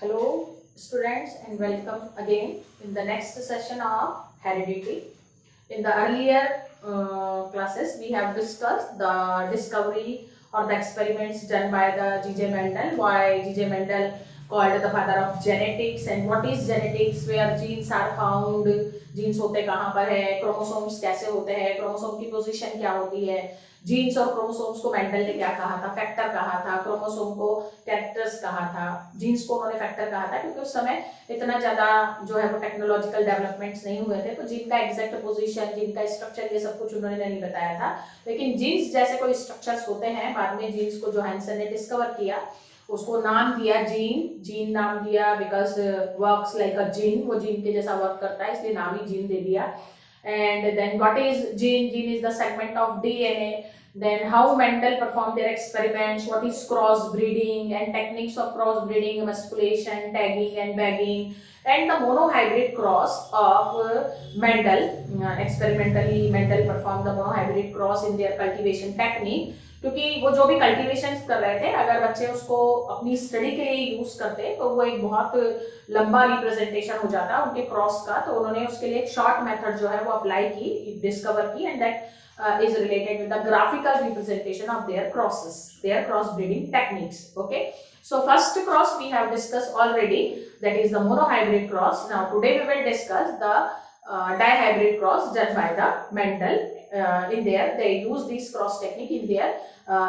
Hello students and welcome again in the next session of heredity. In the earlier classes we have discussed the discovery or the experiments done by the G.J. Mendel, why G.J. Mendel called the father of genetics and what is genetics, where genes are found, genes होते कहाँ पर है, chromosomes कैसे होते हैं, chromosome की position क्या होती है, जीन्स और क्रोमोसोम्स को मेंडल ने क्या कहा था, फैक्टर कहा था, क्रोमोसोम को कैरेक्टर्स कहा था, जीन्स को उन्होंने फैक्टर कहा था, क्योंकि उस समय इतना ज्यादा जो है वो टेक्नोलॉजिकल डेवलपमेंट्स नहीं हुए थे, तो जीन का एग्जैक्ट पोजीशन, जीन का स्ट्रक्चर, ये सब कुछ उन्होंने नहीं बताया था। लेकिन जीन्स जैसे कोई स्ट्रक्चर्स होते हैं, बाद में जीन्स को जोहानसन ने डिस्कवर किया, उसको नाम दिया जीन, जीन नाम दिया because works like a gene, वो जीन के जैसा वर्क करता है इसलिए नाम ही जीन दे दिया। And then what is gene? Gene is the segment of DNA. Then how Mendel performed their experiments, what is cross breeding and techniques of cross breeding, emasculation, tagging and bagging, and the monohybrid cross of Mendel. Experimentally Mendel performed the monohybrid cross in their cultivation technique, क्योंकि वो जो भी cultivation कर रहे थे, अगर बच्चे उसको अपनी स्टडी के लिए यूज करते तो वो एक बहुत लंबा रिप्रेजेंटेशन हो जाता उनके क्रॉस का, तो उन्होंने उसके लिए एक शॉर्ट मेथड जो है वो अप्लाई की, डिस्कवर की, and that is related with the graphical representation of their crosses, their cross breeding techniques. Okay, so first cross we have discussed already, that is the monohybrid cross. Now today we will discuss the dihybrid cross done by the Mendel. In there they use this cross technique in their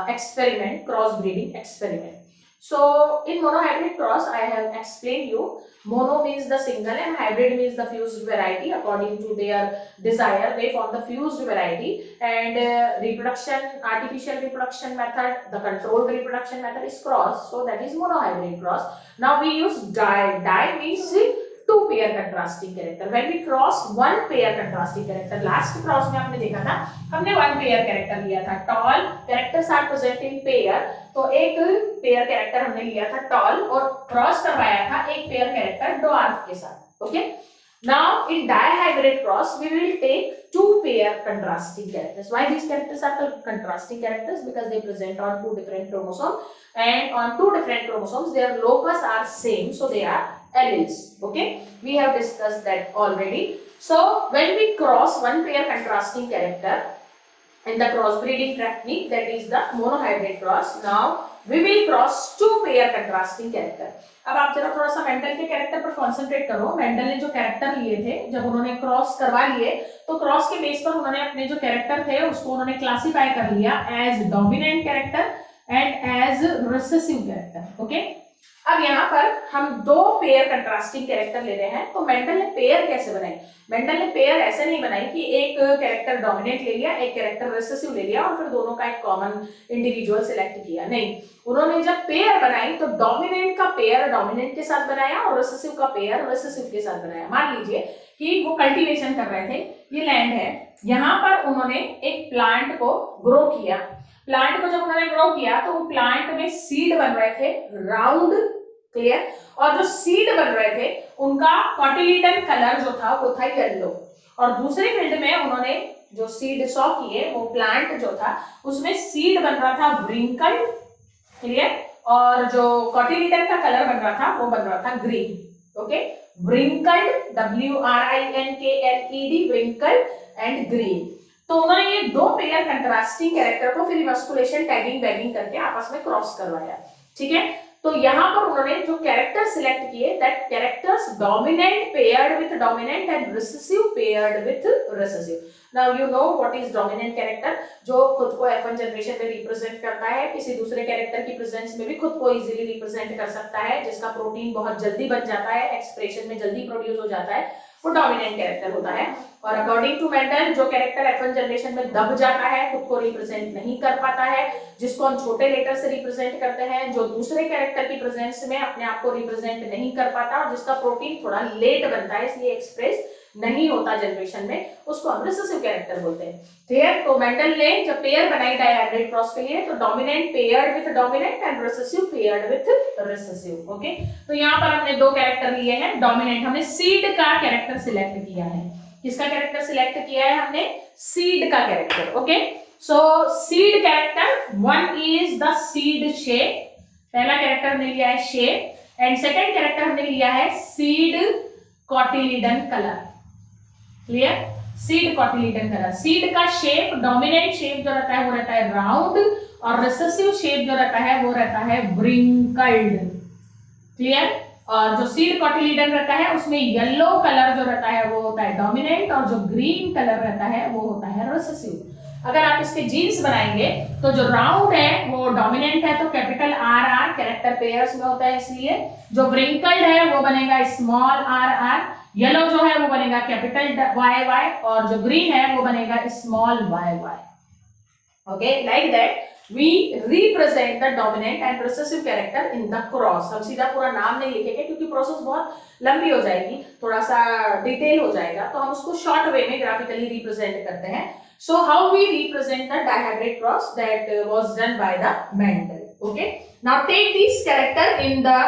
experiment, cross breeding experiment. So in monohybrid cross I have explained you, mono means the single and hybrid means the fused variety. According to their desire they form the fused variety, and reproduction, artificial reproduction method, the controlled reproduction method is cross, so that is monohybrid cross. Now we use di means two pair contrasting character. When we cross one pair contrasting character, last cross में आपने देखा था हमने one pair character लिया था, tall characters are present in pair, तो एक pair character हमने लिया था टॉल और क्रॉस करवाया था एक पेयर कैरेक्टर ड्वार्फ के साथ. Okay, now in dihybrid cross we will take two pair contrasting characters. Why these characters are contrasting characters? Because they present on two different chromosomes, and on two different chromosomes their locus are same, so they are alleles. Okay, we have discussed that already. So when we cross one pair contrasting character in the crossbreeding technique, that is the monohybrid cross, now we will cross two pair contrasting character. अब आप जरा थोड़ा सा Mendel के character पर concentrate करो. Mendel ने जो कैरेक्टर लिए थे, जब उन्होंने क्रॉस करवा लिए तो क्रॉस के बेस पर उन्होंने अपने जो कैरेक्टर थे उसको उन्होंने क्लासिफाई कर लिया as dominant character and as recessive character. Okay, अब यहाँ पर हम दो पेयर कंट्रास्टिंग कैरेक्टर ले रहे हैं, तो मेंडल ने पेयर कैसे बनाई? मेंडल ने पेयर ऐसे नहीं बनाई कि एक कैरेक्टर डोमिनेंट ले लिया, एक कैरेक्टर रिसेसिव ले लिया और फिर दोनों का एक कॉमन इंडिविजुअल सिलेक्ट किया. नहीं, उन्होंने जब पेयर बनाई तो डोमिनेंट का पेयर डोमिनेंट के साथ बनाया और रिसेसिव का पेयर रिसेसिव के साथ बनाया. मान लीजिए कि वो कल्टीवेशन कर रहे थे, ये लैंड है, यहाँ पर उन्होंने एक प्लांट को ग्रो किया. प्लांट को जब उन्होंने ग्रो किया तो वो प्लांट में सीड बन रहे थे राउंड, क्लियर, और जो सीड बन रहे थे उनका कॉटिलीडन कलर जो था वो था येलो, और दूसरे फील्ड में उन्होंने जो सीड सॉ किए वो प्लांट जो था उसमें सीड बन रहा था व्रिंकल्ड, क्लियर, और जो कॉटिलीडन का कलर बन रहा था वो बन रहा था green. Okay, wrinkled, WRINKLED, wrinkled and green. तो उन्होंने ये दो पेयर कंट्रास्टिंग कैरेक्टर को फिर इमस्कुलेशन, टैगिंग, बैगिंग करके आपस में क्रॉस करवाया. ठीक है, तो यहाँ पर उन्होंने जो कैरेक्टर सिलेक्ट किए, that characters dominant paired with dominant and recessive paired with recessive. Now you know what is dominant character, जो खुद को F1 जनरेशन में रिप्रेजेंट करता है, किसी दूसरे कैरेक्टर की प्रेजेंस में भी खुद को इजीली रिप्रेजेंट कर सकता है, जिसका प्रोटीन बहुत जल्दी बन जाता है, एक्सप्रेशन में जल्दी प्रोड्यूस हो जाता है, वो डोमिनेंट कैरेक्टर होता है. और अकॉर्डिंग टू मेंडल जो कैरेक्टर F1 जनरेशन में दब जाता है, खुद को रिप्रेजेंट नहीं कर पाता है, जिसको हम छोटे लेटर से रिप्रेजेंट करते हैं, जो दूसरे कैरेक्टर की प्रेजेंस में अपने आप को रिप्रेजेंट नहीं कर पाता और जिसका प्रोटीन थोड़ा लेट बनता है इसलिए एक्सप्रेस नहीं होता जनरेशन में, उसको हम रिसेसिव कैरेक्टर बोलते हैं. क्लियर, तो मेंडल ने जब पेयर बनाई डायहाइब्रिड क्रॉस के लिए तो dominant paired with dominant and recessive paired with recessive. Okay, तो यहाँ पर हमने दो कैरेक्टर लिए हैं. डोमिनेंट हमने सीड का कैरेक्टर सिलेक्ट किया है. किसका कैरेक्टर सिलेक्ट किया है हमने? सीड का character. Okay, so seed character, one is the seed shape, पहला कैरेक्टर हमने लिया है शेप, एंड सेकेंड कैरेक्टर हमने लिया है seed cotyledon colour. Clear? Seed cotyledon colour. Seed का शेप, डोमिनेंट शेप जो रहता है वो रहता है राउंड, और रिसेसिव शेप जो रहता है वो रहता है व्रिंकल्ड। क्लियर? और जो सीड कॉटिलीडन रहता है उसमें येलो कलर जो रहता है वो होता है डोमिनेंट, और जो ग्रीन कलर रहता है वो होता है रिसेसिव। अगर आप इसके जीन्स बनाएंगे तो जो राउंड है वो डोमिनेंट है तो capital R R, character pairs में होता है इसलिए। जो व्रिंकल्ड है वो बनेगा स्मॉल आर आर, येलो जो है वो बनेगा कैपिटल वाई वाई, और जो ग्रीन है वो बनेगा small Y Y. Okay, like that we represent the dominant and recessive character in the cross। हम सीधा पूरा नाम नहीं लिखेंगे क्योंकि प्रोसेस बहुत लंबी हो जाएगी, थोड़ा सा डिटेल हो जाएगा, तो हम उसको शॉर्ट वे में ग्राफिकली रिप्रेजेंट करते हैं। So how we represent the dihybrid cross that was done by the Mendel। Okay, now take these character in the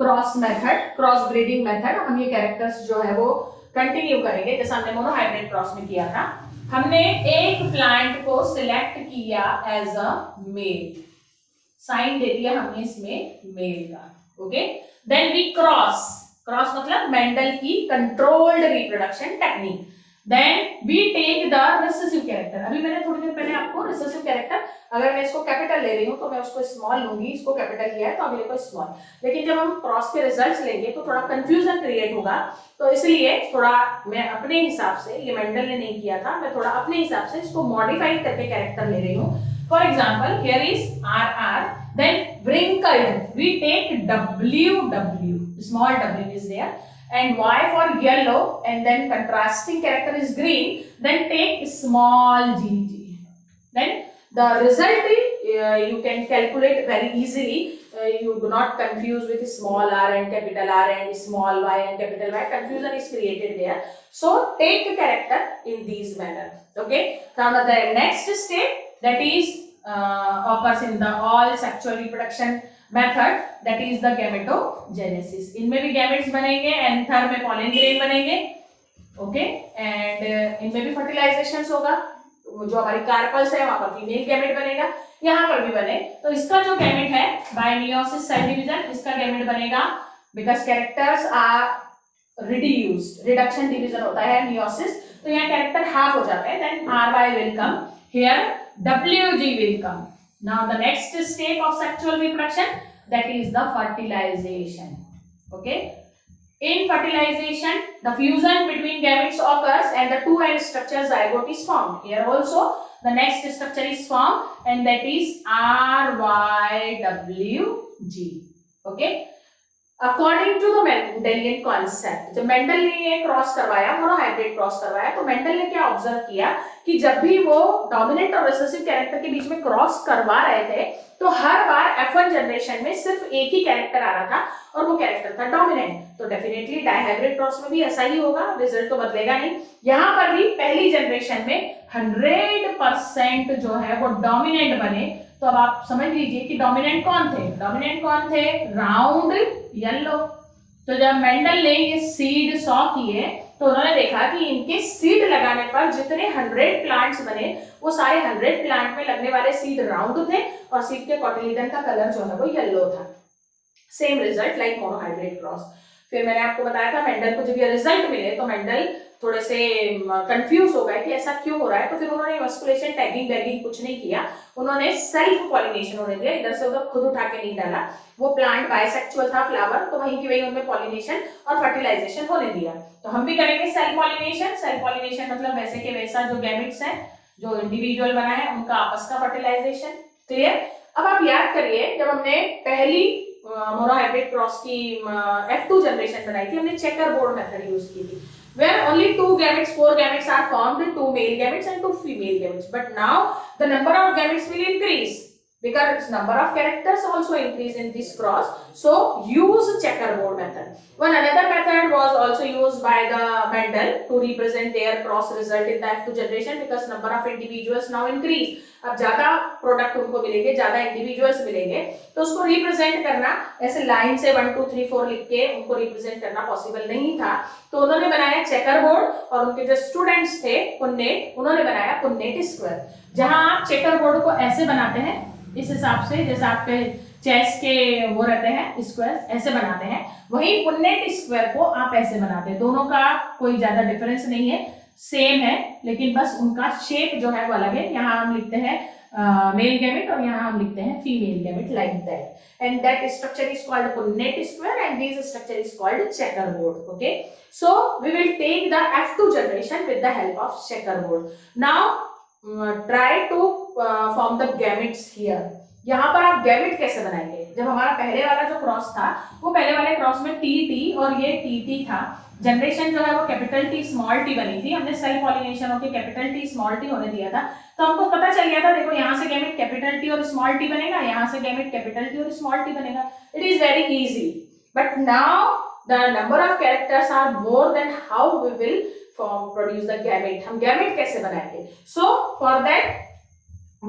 cross method, cross breeding method। हम ये characters जो है वो कंटिन्यू करेंगे जैसा हमने मोनोहाइब्रिड क्रॉस में किया था। हमने एक प्लांट को सिलेक्ट किया एज अ मेल, साइन दे दिया हमने इसमें मेल का। Okay, then we cross, cross मतलब मेंडल की controlled reproduction technique. Then we take the recessive character. अभी मैंने थोड़ी देर पहले आपको रिसेसिव कैरेक्टर, अगर मैं इसको कैपिटल ले रही हूँ तो मैं उसको स्मॉल लूंगी, इसको कैपिटल लिया है तो अगले को स्मॉल। लेकिन जब हम क्रॉस के रिजल्ट्स लेंगे तो थोड़ा कंफ्यूजन क्रिएट होगा, तो इसलिए थोड़ा मैं अपने हिसाब से, ये मेंडल ने नहीं किया था, मैं थोड़ा अपने हिसाब से इसको मॉडिफाई करके कैरेक्टर ले रही हूँ। For example here is R R, then wrinkled we take WW, small w is there, and Y for yellow, and then contrasting character is green, then take small gg, then the result you can calculate very easily। You do not confuse with small r and capital R and small y and capital Y, confusion is created there, so take the character in these manner। Okay, now the next step that is occurs in the all sexual reproduction method, that is the gametogenesis। इनमें भी gametes बनेंगे, anther में pollen grain बनेंगे। Okay, and इनमें भी fertilisation होगा, जो हमारी कार्पल्स है वहां पर फीमेल गैमेट बनेगा, यहाँ पर भी बने। तो इसका जो गैमेट है बाय मियोसिस सेल डिवीजन, इसका गैमेट बनेगा because characters are reduced, reduction division होता है मियोसिस, तो यहाँ कैरेक्टर हाफ हो जाते हैं। Then R Y will come here, WG will come। Now the next step of sexual reproduction, that is the fertilization। Okay, in fertilization the fusion between gametes occurs and the two end structure zygote is formed। Here also the next structure is formed and that is RYWG। Okay, according to the Mendelian concept, जब Mendel ने ये cross करवाया, monohybrid cross करवाया, तो Mendel ने क्या observe किया कि जब भी वो डोमिनेंट और रिसेसिव कैरेक्टर के बीच में क्रॉस करवा रहे थे तो हर बार F1 जनरेशन में सिर्फ एक ही कैरेक्टर आ रहा था और वो कैरेक्टर था डोमिनेंट। तो डेफिनेटली डायहाइब्रिड क्रॉस में भी ऐसा ही होगा, रिजल्ट तो बदलेगा नहीं। यहाँ पर भी पहली जनरेशन में 100% जो है वो डोमिनेंट बने। तो अब आप समझ लीजिए कि डोमिनेंट कौन थे, डोमिनेंट कौन थे, राउंड येलो। तो जब मेंडल ने ये सीड सॉ किए तो उन्होंने देखा कि इनके सीड लगाने पर जितने 100 प्लांट्स बने वो सारे 100 प्लांट में लगने वाले सीड राउंड थे और सीड के कॉटिलीडन का कलर जो है वो येलो था। Same result like monohybrid cross. फिर मैंने आपको बताया था मेंडल को जब ये रिजल्ट मिले तो मेंडल थोड़े से कंफ्यूज हो गए कि ऐसा क्यों हो रहा है। तो फिर उन्होंने मस्कुलेशन टैगिंग बैगिंग कुछ नहीं किया, उन्होंने सेल्फ पॉलिनेशन होने दिया, इधर से उधर खुद उठा के नहीं डाला। वो प्लांट बायसेक्सुअल था फ्लावर, तो वहीं की वहीं उनमें पॉलिनेशन और फर्टिलाइजेशन होने दिया। तो हम भी करेंगे सेल्फ पॉलिनेशन। सेल्फ पॉलिनेशन मतलब वैसे के वैसा जो गैमेट्स हैं जो इंडिविजुअल बना है उनका आपस का फर्टिलाइजेशन। क्लियर? अब आप याद करिए जब हमने पहली मोनोहाइब्रिड क्रॉस की F2 जनरेशन बनाई थी, हमने चेकर बोर्ड मेथड यूज की थी, where only 4 gametes are formed, 2 male gametes and 2 female gametes, but now the number of gametes will increase because number of characters also increase in this cross, so use checkerboard method। One another method was also used by the Mendel to represent their cross result in the F2 generation because number of individuals now increase। अब ज्यादा product उनको मिलेंगे, ज्यादा individuals मिलेंगे, तो उसको represent करना ऐसे लाइन से 1 2 3 4 लिख के उनको रिप्रेजेंट करना पॉसिबल नहीं था। तो उन्होंने बनाया चेकर बोर्ड और उनके जो स्टूडेंट्स थे पुन्नेट, उन्होंने बनाया पुन्नेट स्क्वायर। जहां आप चेकर बोर्ड को ऐसे बनाते हैं इस हिसाब से, जैसे आपके चेस के वो रहते हैं स्क्वायर, ऐसे बनाते हैं, वही पुन्नेट स्क्वायर को आप ऐसे बनाते हैं। दोनों का कोई ज्यादा डिफरेंस नहीं है, सेम है, लेकिन बस उनका शेप जो है वो अलग है। यहाँ हम लिखते हैं मेल गैमेट और यहाँ हम लिखते हैं female gamete, like that, and that structure is called पुन्नेट square and this structure is called chequerboard. Okay, so we will take the F2 generation with the help of checkerboard. Now try to form the gametes here. यहाँ पर आप gamete कैसे बनाएंगे? जब हमारा पहले वाला जो क्रॉस था वो पहले वाले क्रॉस में टी टी और ये टी टी था, जनरेशन जो है वो कैपिटल टी स्मॉल टी बनी थी, हमने सेल पॉलिनेशन होकर कैपिटल टी स्मॉल टी होने दिया था, तो हमको पता चल गया था, देखो यहाँ से गैमेट कैपिटल टी और स्मॉल टी बनेगा, यहाँ से गैमेट कैपिटल टी और स्मॉल टी बनेगा। It is very easy, but now the number of characters are more than how we will produce the gamete. हम gamete कैसे बनाएंगे? So for that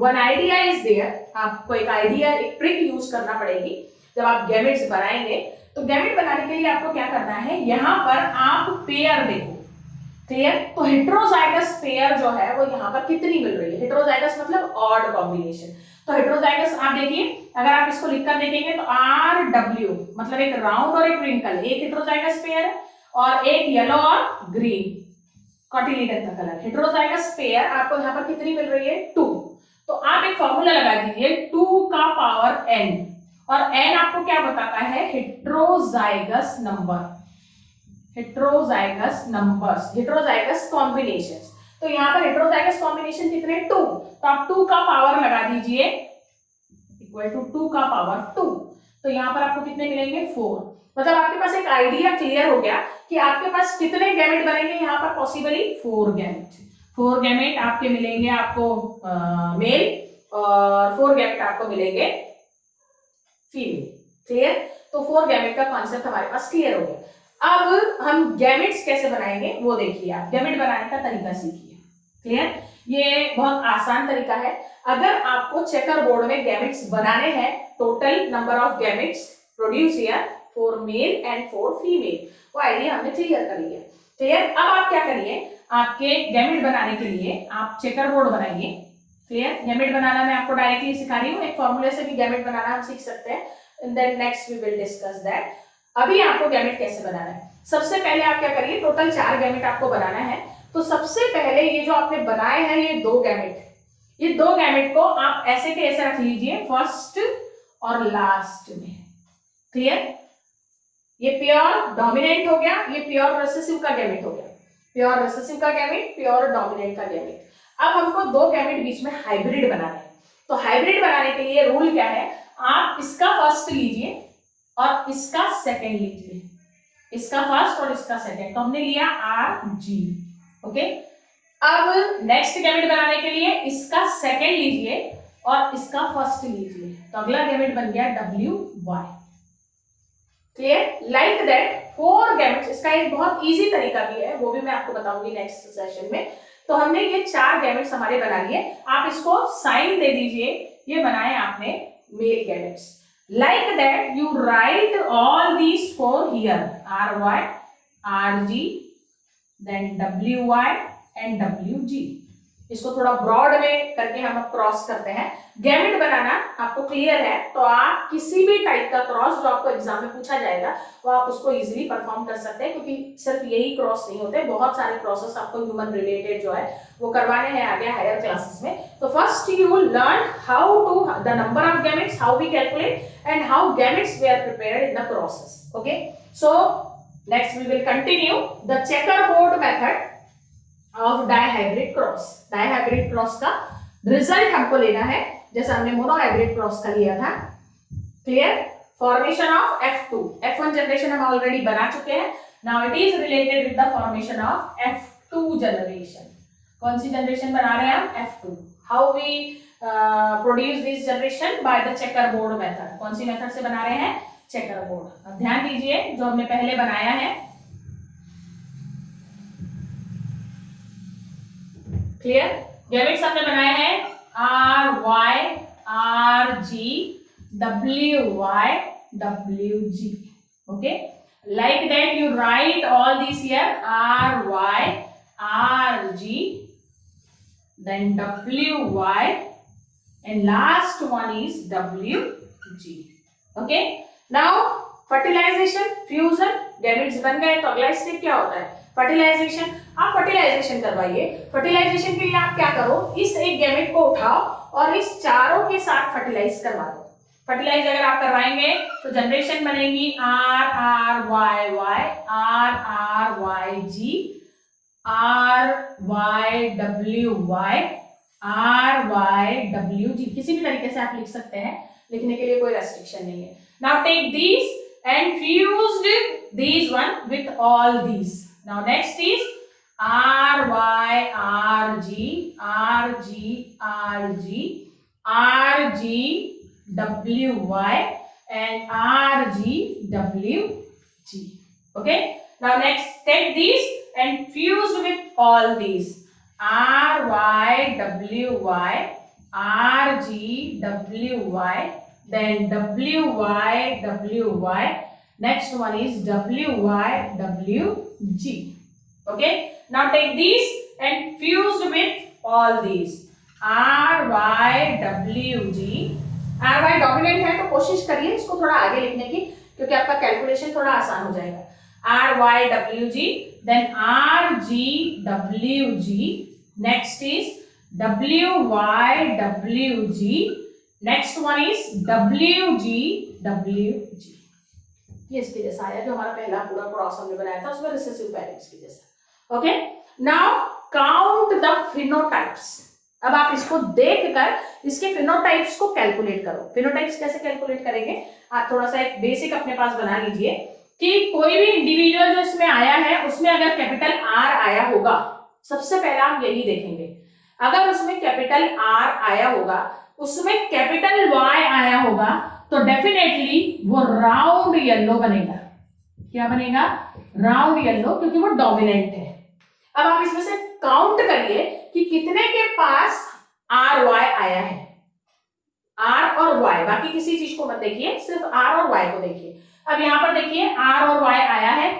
one idea is there. आपको एक idea, एक trick use करना पड़ेगी जब आप गैमेट्स बनाएंगे। तो गैमेट बनाने के लिए आपको क्या करना है, यहाँ पर आप पेयर देखो, क्लियर? तो हेट्रोजाइगस पेयर जो है वो यहाँ पर कितनी मिल रही है? हेट्रोजाइगस मतलब ऑड कॉम्बिनेशन। तो हेट्रोजाइगस आप देखिए, अगर आप इसको लिखकर देखेंगे तो आर डब्ल्यू मतलब एक राउंड और एक रिंकल, एक हेट्रोजाइगस पेयर है, और एक येलो और ग्रीन कॉटिलीडन का कलर। हेट्रोजाइगस पेयर आपको यहाँ पर कितनी मिल रही है? 2। तो आप एक फॉर्मूला लगा दीजिए 2 का पावर n, और n आपको क्या बताता है? Heterozygous number, heterozygous numbers, heterozygous combinations. तो यहाँ पर हेट्रोजाइगस कॉम्बिनेशन कितने? 2। तो आप 2 का पावर लगा दीजिए इक्वल टू 2 का पावर 2। तो यहाँ पर आपको कितने मिलेंगे? 4। मतलब आपके पास एक आइडिया क्लियर हो गया कि आपके पास कितने गैमेट बनेंगे यहाँ पर, पॉसिबली 4 गैमेट। 4 गैमेट आपके मिलेंगे आपको मेल, और 4 गैमेट आपको मिलेंगे फीमेल। क्लियर? तो 4 गैमेट का कॉन्सेप्ट हमारे पास क्लियर हो गया। अब हम गैमेट्स कैसे बनाएंगे वो देखिए, आप गैमेट बनाने का तरीका सीखिए। क्लियर? ये बहुत आसान तरीका है। अगर आपको चेकर बोर्ड में गैमेट्स बनाने हैं, total number of gametes produce here 4 male and 4 female, वो आइडिया हमने क्लियर कर लिया। क्लियर? अब आप क्या करिए, आपके गैमेट बनाने के लिए आप चेकर बोर्ड बनाइए। क्लियर? गैमेट बनाना मैं आपको डायरेक्टली सिखा रही हूँ, एक फॉर्मूले से भी गैमेट बनाना हम सीख सकते हैं, then next we will discuss that. अभी आपको गैमेट कैसे बनाना है, सबसे पहले आप क्या करिए, टोटल 4 गैमेट आपको बनाना है। तो सबसे पहले ये जो आपने बनाए हैं ये 2 गैमेट, ये 2 गैमेट को आप ऐसे के ऐसे रख लीजिए फर्स्ट और लास्ट में। क्लियर? ये प्योर डोमिनेंट हो गया, ये प्योर रिसेसिव का गैमेट हो गया, प्योर रिसेसिव का गैमेट, प्योर डोमिनेंट का गैमेट। अब हमको 2 गैमेट बीच में हाइब्रिड बनाना है। तो हाइब्रिड बनाने के लिए रूल क्या है, आप इसका फर्स्ट लीजिए और इसका सेकंड लीजिए, इसका फर्स्ट और इसका सेकंड। तो हमने लिया RG। ओके, अब नेक्स्ट गैमेट बनाने के लिए इसका सेकंड लीजिए और इसका फर्स्ट लीजिए, तो अगला गैमेट बन गया WY। Clear? Like that 4 gametes. इसका एक बहुत इजी तरीका भी है, वो भी मैं आपको बताऊंगी नेक्स्ट सेशन में। तो हमने ये 4 गैमेट्स हमारे बना लिए, आप इसको साइन दे दीजिए, ये बनाए आपने male gametes. Like that you write all these 4 here, RY, RG, then WY and WG। इसको थोड़ा ब्रॉड में करके हम क्रॉस करते हैं। गैमेट बनाना आपको क्लियर है, तो आप किसी भी टाइप का क्रॉस जो आपको एग्जाम में पूछा जाएगा वो आप उसको इजीली परफॉर्म कर सकते हैं, क्योंकि सिर्फ यही क्रॉस नहीं होते, बहुत सारे क्रॉसेस आपको ह्यूमन रिलेटेड जो है वो करवाने हैं आगे हायर क्लासेस में। तो first you will learn how to the number of gametes, how we calculate and how gametes way are prepared in the process. Okay, so next we will continue the checkerboard method of dihybrid cross. Dihybrid cross का result हमको लेना है जैसा हमने monohybrid cross का लिया था। Clear? Formation of F2, F1 generation हम ऑलरेडी बना चुके हैं। Now it is related with the formation of F2 generation. कौन सी जनरेशन बना रहे हैं हम? F2। How we produce this generation? By the checkerboard method. कौन सी मेथड से बना रहे हैं? चेकरबोर्ड। अब ध्यान दीजिए जो हमने पहले बनाया है, क्लियर? गैमेट्स हमने बनाए हैं RY, RG, WY, WG। Okay, like that you write all these here, RY, RG, then WY, and last one is WG। Okay, now fertilization, fusion, gametes बन गए तो अगला स्टेप क्या होता है? फर्टिलाइजेशन। आप फर्टिलाइजेशन करवाइए। फर्टिलाइजेशन के लिए आप क्या करो, इस एक गैमेट को उठाओ और इस चारों के साथ फर्टिलाइज करवा दो। फर्टिलाइज अगर आप करवाएंगे तो जनरेशन बनेगी R R Y Y, R R Y G, R Y W Y, R Y W G. किसी भी तरीके से आप लिख सकते हैं, लिखने के लिए कोई रेस्ट्रिक्शन नहीं है। Now take these and fused these one with all these. Now next is R Y R G R G R G R G W Y and R G W G. Okay. Now next take these and fused with all these. R Y W Y R G W Y. Then W Y W Y. Next one is W Y W G. Okay. Now take these and fused with all these. R Y W G. R Y dominant है तो कोशिश करिए इसको थोड़ा आगे लिखने की, क्योंकि आपका कैलकुलेशन थोड़ा आसान हो जाएगा। R Y W G. Then R G W G. Next is W Y W G. Next one is W G W G. ये इसके जैसा आया जो हमारा पहला पूरा क्रॉस हमने बनाया था उसमें रिसेसिव पेरेंट्स के जैसा। Okay, now count the phenotypes. अब आप इसको देखकर इसके फिनोटाइप्स को कैलकुलेट करो। फिनोटाइप्स कैसे कैलकुलेट करेंगे, आप थोड़ा सा एक बेसिक अपने पास बना लीजिए कि कोई भी इंडिविजुअल जो इसमें आया है उसमें अगर कैपिटल आर आया होगा, सबसे पहला हम यही देखेंगे। अगर उसमें कैपिटल आर आया होगा, उसमें कैपिटल वाई आया होगा, तो डेफिनेटली वो राउंड येलो बनेगा। क्या बनेगा? राउंड येलो, क्योंकि वो डोमिनेंट है। अब आप इसमें से काउंट करिए कि कितने के पास आर वाई आया है। आर और वाई, बाकी किसी चीज को मत देखिए, सिर्फ आर और वाई को देखिए। अब यहां पर देखिए आर और वाई आया है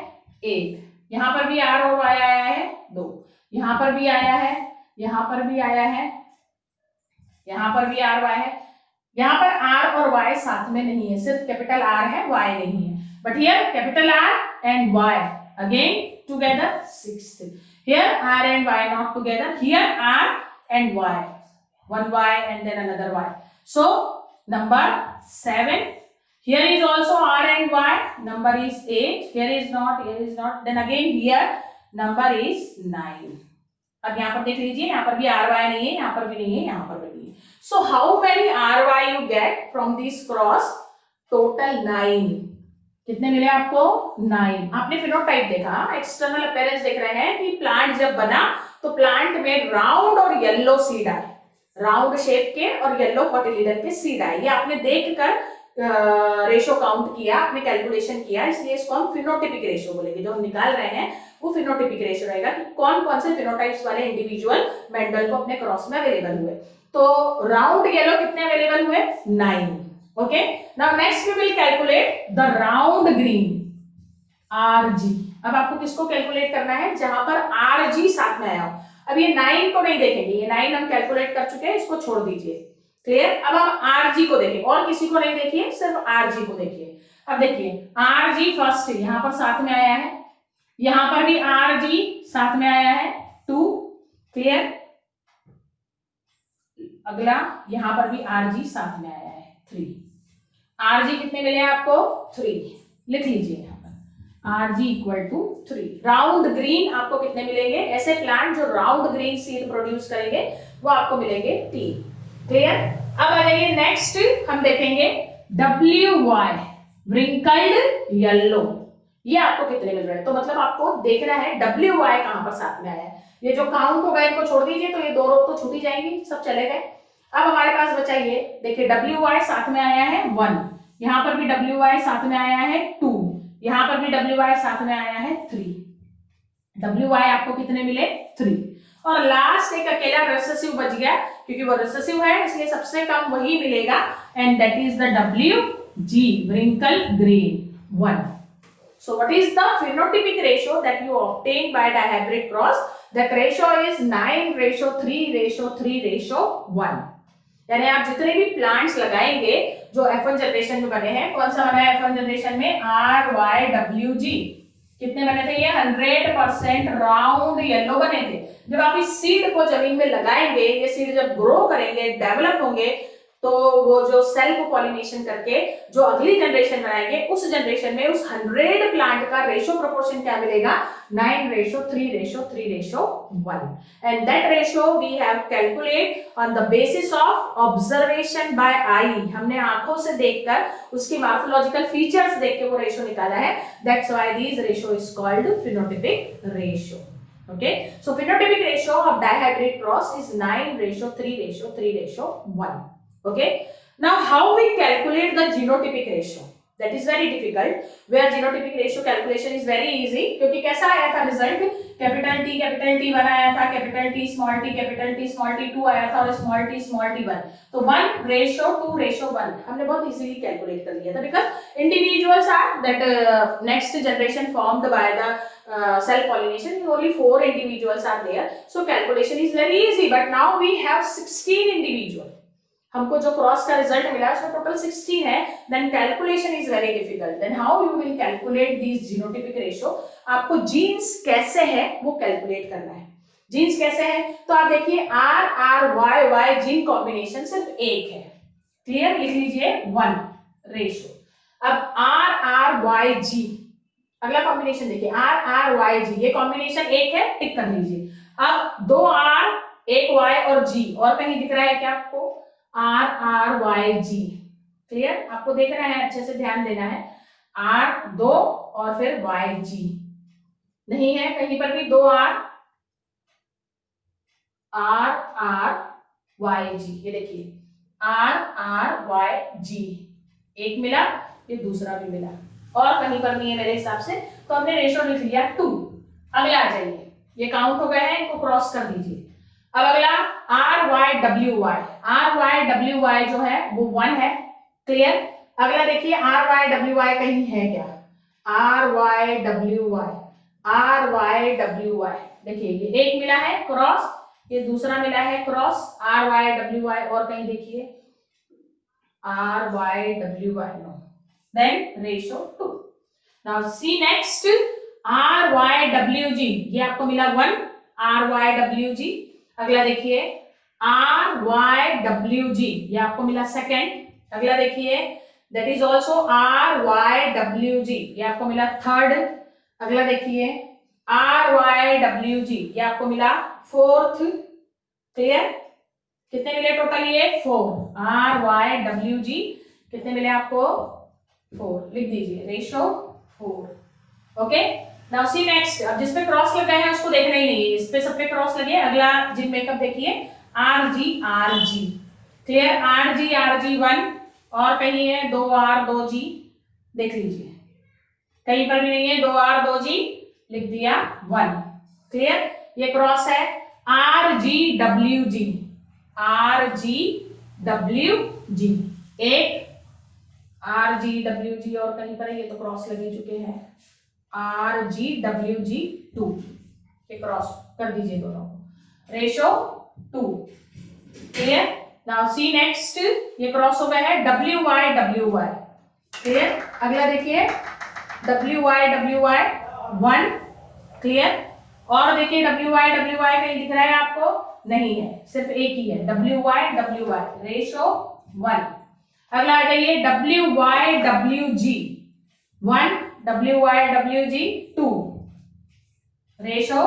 1, यहां पर भी आर और वाई आया है 2, यहां पर भी आया है, यहां पर भी आया है, यहां पर भी आर वाई है। यहां पर आर और वाई साथ में नहीं है, सिर्फ कैपिटल आर है, वाई नहीं है। But here capital R and Y again together 6। Here R and Y not together, here R and Y, one y and then another y. So number 7. Here is also r and y. Number is 8. Here is not. Here is not. Then again here number is 9. अब यहाँ पर देख लीजिए, यहाँ पर भी R Y नहीं है, यहाँ पर भी नहीं है, यहाँ पर भी नहीं है। So how many R why you get from this cross? Total 9। कितने मिले आपको? 9। आपने फिनोटाइप देखा, एक्सटर्नल अपीयरेंस देख रहे हैं कि प्लांट जब बना तो प्लांट में राउंड और येलो सीड आए, राउंड शेप के और येलो कोटिलीडन के सीड आए। ये आपने देखकर रेशो काउंट किया, आपने कैलकुलेशन किया, इसलिए इसको हम फिनोटिपिक रेशो बोलेंगे। जो हम निकाल रहे हैं वो फिनोटिपिक रेशो रहेगा कि कौन कौन से फिनोटाइप्स वाले इंडिविजुअल मेंडल को अपने क्रॉस में अवेलेबल हुए। तो राउंड येलो कितने अवेलेबल हुए? 9। Okay, now next we will calculate the round green RG. अब आपको किसको कैलकुलेट करना है? जहां पर आरजी साथ में आया हो। अब ये 9 को नहीं देखेंगे, ये 9 हम कैलकुलेट कर चुके हैं, इसको छोड़ दीजिए। क्लियर? अब हम आरजी को देखें, और किसी को नहीं देखिए, सिर्फ आरजी को देखिए। अब देखिए आरजी फर्स्ट यहाँ पर साथ में आया है, यहां पर भी आरजी साथ में आया है 2। क्लियर? अगला यहां पर भी आरजी साथ में आया है 3। आरजी कितने मिले आपको? 3। लिख लीजिए यहाँ पर RG equal to 3। Round green आपको कितने मिलेंगे? ऐसे प्लांट जो राउंड ग्रीन सीड प्रोड्यूस करेंगे वो आपको मिलेंगे 3। क्लियर? अब आ जाइए नेक्स्ट, हम देखेंगे WY व्रिंकल्ड येलो, ये आपको कितने मिल रहे हैं। तो मतलब आपको देखना है WY कहां पर साथ में आया है। ये जो काउंट होगा इनको छोड़ दीजिए, तो ये 2 रो तो छूट ही जाएंगी, सब चले गए। अब हमारे पास बचा ये, देखिए WY साथ में आया है 1, यहां पर भी WY साथ में आया है 2, यहां पर भी WY साथ में आया है 3। WY आपको कितने मिले? 3। और लास्ट एक अकेला रिसेसिव बच गया, क्योंकि वो रिसेसिव है इसलिए सबसे कम वही मिलेगा, and that is the WG wrinkle green 1. So what is the phenotypic ratio that you obtain by dihybrid cross? That ratio is 9:3:3:1. यानी आप जितने भी प्लांट्स लगाएंगे जो F1 जनरेशन में बने हैं, कौन सा बना है F1 जनरेशन में, RYWG। कितने बने थे ये, 100% राउंड येलो बने थे। जब आप इस सीड को जमीन में लगाएंगे, ये सीड जब ग्रो करेंगे, डेवलप होंगे, तो वो जो सेल्फ पॉलिनेशन करके जो अगली जनरेशन बनाएंगे, उस जनरेशन में उस 100 प्लांट का रेशो प्रोपोर्शन क्या मिलेगा, 9:3:3:1, and that ratio we have calculate on the basis of observation by eye। हमने आंखों से देखकर उसकी मॉर्फोलॉजिकल फीचर्स देख के वो रेशो निकाला है। That's why this ratio is called phenotypic ratio। Okay, so phenotypic ratio of dihydrid cross is 9:3:3:1। Okay, now how we calculate the genotypic ratio? That is very difficult, where genotypic ratio calculation is very easy, क्योंकि कैसा आया था result, capital T 1 आया था, capital T small t 2 आया था, और small t 1। तो 1:2:1 हमने बहुत इजीली कैलकुलेट कर लिया था, because individuals are that next generation formed by the cell pollination, only 4 individuals are there, so calculation is very easy। But now we have 16 individual, हमको जो क्रॉस का रिजल्ट मिला उसमें टोटल 16 है, then calculation is very difficult. Then how you will calculate this genotypic ratio, आपको genes कैसे है वो कैलकुलेट करना है। जीन्स कैसे है, तो आप देखिए RRYY जीन कॉम्बिनेशन सिर्फ एक है, क्लियर, लिख लीजिए 1 रेशियो। अब RRYG अगला कॉम्बिनेशन देखिए, RRYG ये कॉम्बिनेशन एक है, टिक कर लीजिए। अब 2 R 1 Y और G, और कहीं दिख रहा है क्या आपको, RRYG, क्लियर, आपको देखना है, अच्छे से ध्यान देना है, R 2 और फिर YG, नहीं है कहीं पर भी 2 R RRYG, ये देखिए RRYG, एक मिला, ये दूसरा भी मिला, और कहीं पर नहीं है मेरे हिसाब से, तो हमने रेशो लिख लिया 2। अगला आ जाइए, ये काउंट हो गए हैं, इनको क्रॉस कर दीजिए। अब अगला RYWY जो है वो 1 है, क्लियर। अगला देखिए RYWY कहीं है क्या, RYWY देखिए, ये एक मिला है क्रॉस, ये दूसरा मिला है क्रॉस, RYWY, और कहीं देखिए RYWY, no, then ratio 2। Now see next RYWG, ये आपको मिला 1 RYWG। अगला देखिए RYWG, ये आपको मिला सेकंड। अगला देखिए दैट इज आल्सो RYWG, ये आपको मिला थर्ड। अगला देखिए RYWG, ये आपको मिला फोर्थ, क्लियर। कितने मिले टोटल, ये 4 RYWG, कितने मिले आपको, 4, लिख दीजिए ratio 4। Okay, now see next, अब जिस पे क्रॉस लगा है उसको देखना ही नहीं है, इस पे सब पे क्रॉस लगे। अगला जिन मेकअप देखिए RG, क्लियर, RG 1, और कहीं है 2R 2G, देख लीजिए, कहीं पर भी नहीं है, 2R 2G, लिख दिया 1, क्लियर। ये क्रॉस है RGWG, एक RGWG, और कहीं पर ये तो क्रॉस लगे चुके हैं, RGWG2, ये क्रॉस कर दीजिए दोनों को, ratio 2, clear. Now see next, ये क्रॉस हो गया है WYWY, क्लियर। अगला देखिए WYWY 1, क्लियर, और देखिए WYWY कहीं दिख रहा है आपको, नहीं है, सिर्फ एक ही है WYWY, रेशो 1। अगला आ जाइए WYWG 1, WYWG 2, रेशो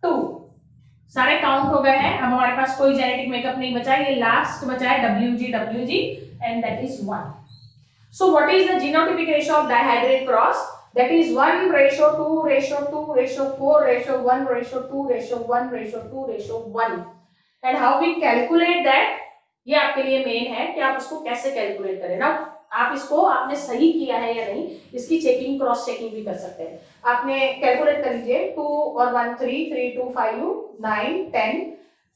2। सारे काउंट हो गए हैं, अब हमारे पास कोई जेनेटिक मेकअप नहीं बचा है, ये लास्ट बचा है WG and that is 1। So what is the genotypic ratio of dihybrid cross, that is 1:2:4:4:1:2:1:2:1 and how we calculate that, ये आपके लिए मेन है कि आप इसको कैसे कैलकुलेट करें ना। आप इसको आपने सही किया है या नहीं, इसकी चेकिंग, क्रॉस चेकिंग भी कर सकते हैं। आपने कैलकुलेट कर लीजिए, 2 और 1 3, 3 2 5 9 10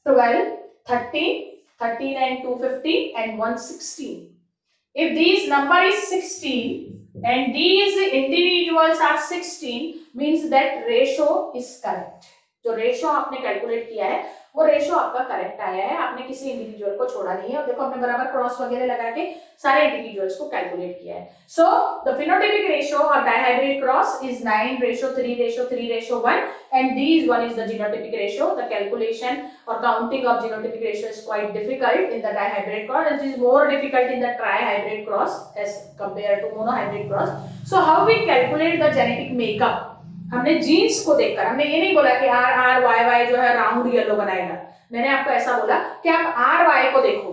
12 13 13 and 2 15 and 1 16। If this number is 16 and these individuals are 16, means that ratio is correct। जो रेशो आपने कैलकुलेट किया है वो रेशो आपका करेक्ट आया है, आपने किसी इंडिविजुअल को छोड़ा नहीं है। और देखो हमने बराबर क्रॉस वगैरह लगा के सारे इंडिविजुअल्स को कैलकुलेट किया है। So the phenotypic ratio of dihybrid cross is 9:3:3:1 and these one is the genotypic ratio. The calculation or counting of genotypic ratio is quite difficult in the dihybrid cross. It is more difficult in the trihybrid cross as compared to monohybrid cross. So how we calculate the genetic makeup? हमने jeans को देखकर, हमने ये नहीं बोला कि RRYY जो है राउंड येलो बनाएगा, मैंने आपको ऐसा बोला कि आप RY को देखो,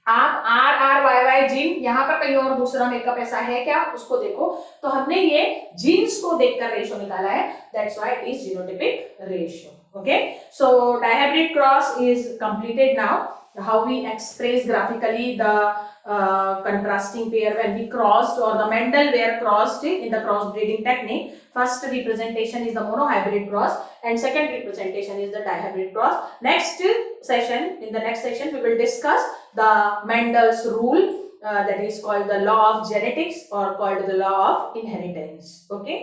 आप RRYY जीन, यहाँ पर कहीं और दूसरा मेकअप ऐसा है क्या, उसको देखो। तो हमने ये जीन्स को देखकर रेशो निकाला है, that's why it is genotypic ratio. Okay, so dihybrid cross is completed now. How we express graphically the contrasting pair when we crossed, or the Mendel were crossed in the cross breeding technique. First representation is the monohybrid cross and second representation is the dihybrid cross. Next session, in the next session we will discuss the Mendel's rule, that is called the law of genetics or called the law of inheritance. Okay.